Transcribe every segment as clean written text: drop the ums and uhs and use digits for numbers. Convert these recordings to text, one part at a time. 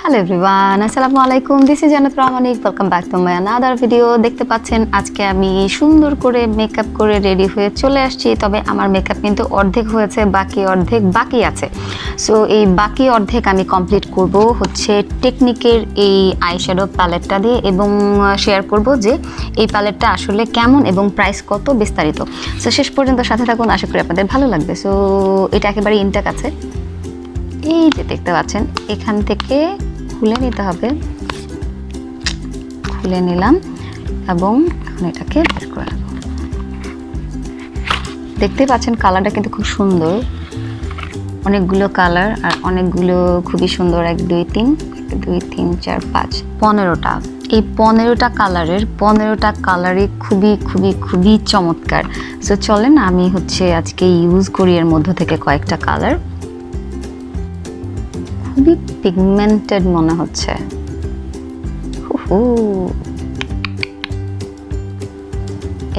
Hello everyone, আসসালামু আলাইকুম। This is Jannat Pramanik. Welcome back to my another video. দেখতে পাচ্ছেন আজকে আমি সুন্দর করে মেকআপ করে রেডি হয়ে চলে আসছি। তবে আমার মেকআপ কিন্তু অর্ধেক হয়েছে, বাকি অর্ধেক বাকি আছে। সো এই বাকি অর্ধেক আমি কমপ্লিট করব হচ্ছে টেকনিকের এই আইশ্যাডো প্যালেটটা দিয়ে, এবং শেয়ার করব যে এই প্যালেটটা আসলে কেমন এবং প্রাইস কত বিস্তারিত। সো শেষ পর্যন্ত সাথে থাকুন, আশা করি আপনাদের ভালো লাগবে। সো এটা একেবারে ইনটেক আছে, এই যে দেখতে পাচ্ছেন, এখান থেকে খুলে নিতে হবে। খুলে নিলাম এবং এখন এটাকে বের করে নেব। দেখতে পাচ্ছেন কালারটা কিন্তু খুব সুন্দর, অনেকগুলো কালার আর অনেকগুলো খুবই সুন্দর। 1 2 3 2 3 4 5 15টা। এই 15টা কালারের 15টা কালারই খুবই খুবই খুবই চমৎকার। সো চলেন আমি হচ্ছে আজকে ইউজ করি এর মধ্য থেকে কয়েকটা কালার। খুবই পিগমেন্টেড মনে হচ্ছে।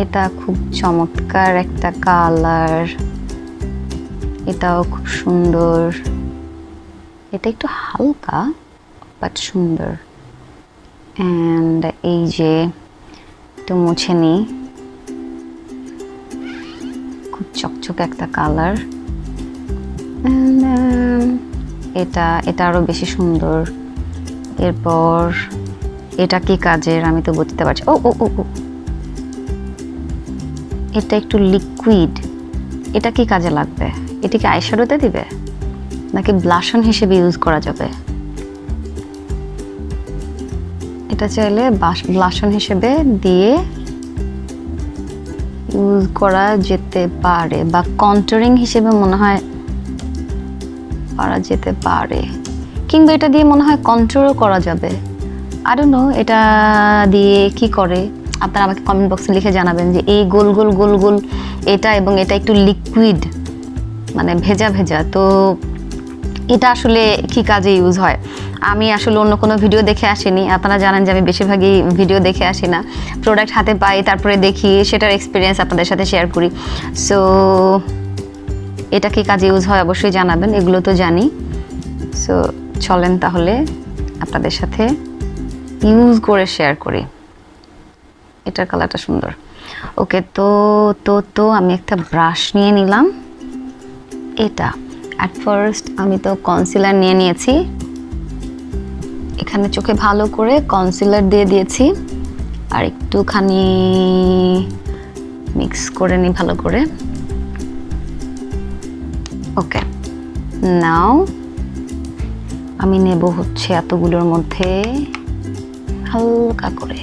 এটা খুব চমৎকার একটা কালার, এটাও খুব সুন্দর। এটা একটু হালকা বাট সুন্দর। অ্যান্ড এই যে একটু মুছে নিই, খুব চকচকে একটা কালার। এটা আরো বেশি সুন্দর। এরপর এটা কি কাজের আমি তো বুঝতে পারছি। ও ও ও ও এটা একটু লিকুইড। এটা কি কাজে লাগবে? এটা কি আইশ্যাডোতে দিবে নাকি ব্লাশন হিসেবে ইউজ করা যাবে? এটা চাইলে ব্লাশন হিসেবে দিয়ে ইউজ করা যেতে পারে, বা কন্টুরিং হিসেবে মনে হয় করা যেতে পারে, কিংবা এটা দিয়ে মনে হয় কন্ট্রোলও করা যাবে। আই ডোন্ট নো এটা দিয়ে কি করে। আপনারা আমাকে কমেন্ট বক্সে লিখে জানাবেন যে এই গোল গোল গোল গোল এটা, এবং এটা একটু লিকুইড মানে ভেজা ভেজা, তো এটা আসলে কি কাজে ইউজ হয়। আমি আসলে অন্য কোনো ভিডিও দেখে আসিনি। আপনারা জানেন যে আমি বেশিরভাগই ভিডিও দেখে আসি না, প্রোডাক্ট হাতে পাই তারপরে দেখি, সেটার এক্সপিরিয়েন্স আপনাদের সাথে শেয়ার করি। সো এটা কি কাজে ইউজ হয় অবশ্যই জানাবেন, এগুলো তো জানি। সো চলেন তাহলে আপনাদের সাথে ইউজ করে শেয়ার করি। এটার কালারটা সুন্দর। ওকে, তো তো তো আমি একটা ব্রাশ নিয়ে নিলাম। এটা অ্যাট ফার্স্ট আমি তো কনসিলার নিয়ে নিয়েছি, এখানে চোখে ভালো করে কনসিলার দিয়ে দিয়েছি, আর একটুখানি মিক্স করে নিই ভালো করে। ওকে, নাও আমি নেব হচ্ছে এতগুলোর মধ্যে হালকা করে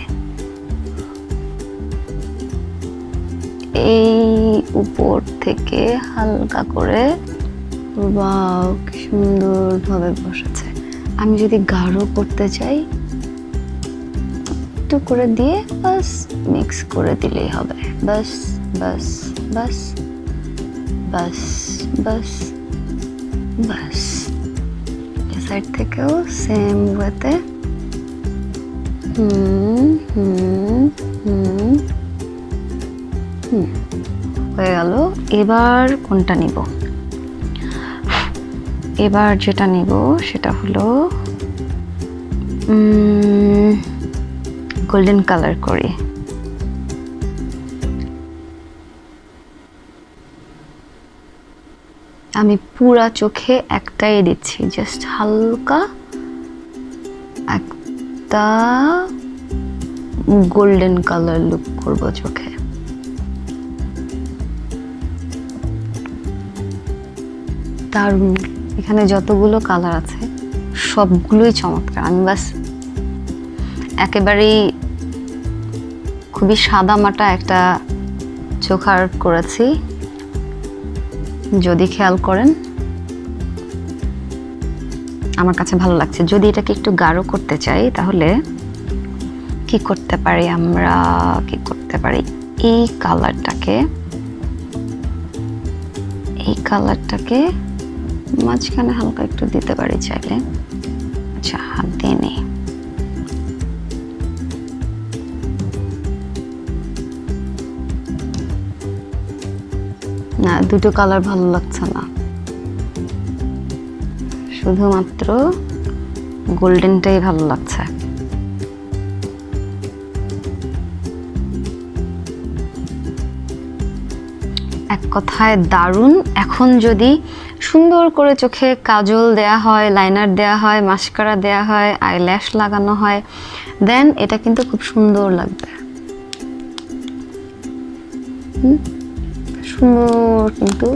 এই উপর থেকে হালকা করে। ওয়াও, কি সুন্দরভাবে বসেছে। আমি যদি গাঢ় করতে চাই একটু করে দিয়ে বাস মিক্স করে দিলেই হবে। বাস বাস বাস বাস বাস বাস। সাইড থেকেও সেম ওয়েতে। হয়ে গেল। এবার কোনটা নিব? এবার যেটা নিব সেটা হলো গোল্ডেন কালার করি। আমি পুরা চোখে একটাই দিচ্ছি, জাস্ট হালকা একটা গোল্ডেন কালার লুক করব চোখে। দারুণ। এখানে যতগুলো কালার আছে সবগুলোই চমৎকার। আমি বাস একেবারেই খুবই সাদা মাটা একটা চোখ আর্ট করেছি, যদি খেয়াল করেন আমার কাছে ভালো লাগছে। যদি এটাকে একটু গাঢ় করতে চাই তাহলে কি করতে পারি আমরা? কি করতে পারি? এই কালারটাকে মাঝখানে হালকা একটু দিতে পারি চাইলে। আচ্ছা, হাত দিয়ে নেই। না, দুটো কালার ভালো লাগছে না, শুধুমাত্র গোল্ডেনটাই ভালো লাগছে। এক কথায় দারুণ। এখন যদি সুন্দর করে চোখে কাজল দেয়া হয়, লাইনার দেয়া হয়, মাস্কারা দেয়া হয়, আইল্যাশ লাগানো হয়, দেন এটা কিন্তু খুব সুন্দর লাগবে। সুন্দর। কিন্তু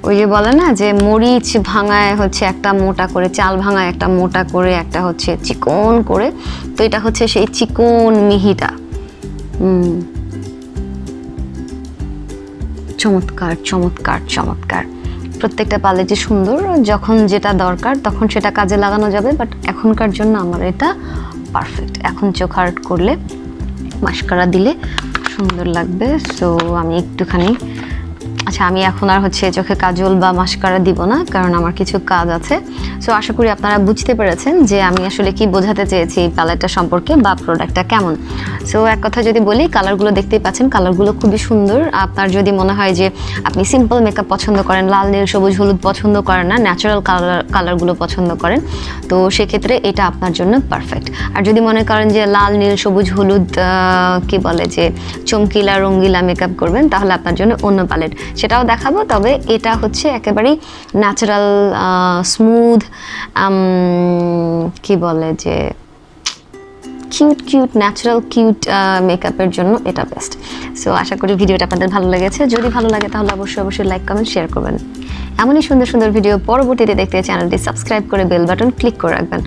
ওই যে বলে না যে মরিচ ভাঙায় হচ্ছে একটা মোটা করে, চাল ভাঙায় একটা মোটা করে, একটা হচ্ছে চিকন করে, তো এটা হচ্ছে সেই চিকন মিহিটা। চমৎকার চমৎকার চমৎকার। প্রত্যেকটা প্যালেটই সুন্দর, যখন যেটা দরকার তখন সেটা কাজে লাগানো যাবে, বাট এখনকার জন্য আমার এটা পারফেক্ট। এখন চোখ আর্ট করলে, মাস্কারা দিলে সুন্দর লাগবে। সো আমি একটুখানি, আচ্ছা আমি এখন আর হচ্ছে চোখে কাজল বা মাস্কারা দিব না, কারণ আমার কিছু কাজ আছে। সো আশা করি আপনারা বুঝতে পেরেছেন যে আমি আসলে কি বোঝাতে চেয়েছি এই প্যালেটটা সম্পর্কে বা প্রোডাক্টটা কেমন। সো এক কথা যদি বলি, কালারগুলো দেখতেই পাচ্ছেন, কালারগুলো খুবই সুন্দর। আপনার যদি মনে হয় যে আপনি সিম্পল মেকআপ পছন্দ করেন, লাল নীল সবুজ হলুদ পছন্দ করেন না, ন্যাচারাল কালারগুলো পছন্দ করেন, তো সেক্ষেত্রে এটা আপনার জন্য পারফেক্ট। আর যদি মনে করেন যে লাল নীল সবুজ হলুদ কি বলে যে চমকিলা রঙ্গিলা মেকআপ করবেন, তাহলে আপনার জন্য অন্য প্যালেট, সেটাও দেখাবো। তবে এটা হচ্ছে একেবারেই ন্যাচারাল স্মুথ, কি বলে যে কিউট কিউট ন্যাচারাল কিউট মেকআপের জন্য এটা বেস্ট। সো আশা করি ভিডিওটা আপনাদের ভালো লেগেছে। যদি ভালো লাগে তাহলে অবশ্যই লাইক কমেন্ট শেয়ার করবেন। এমনই সুন্দর সুন্দর ভিডিও পরবর্তীতে দেখতে চ্যানেলটি সাবস্ক্রাইব করে বেল বাটন ক্লিক করে রাখবেন।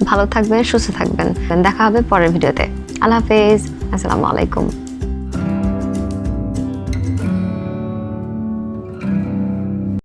ভালো থাকবেন, সুস্থ থাকবেন। দেখা হবে পরের ভিডিওতে। আল্লাহ হাফেজ, আসসালামু আলাইকুম।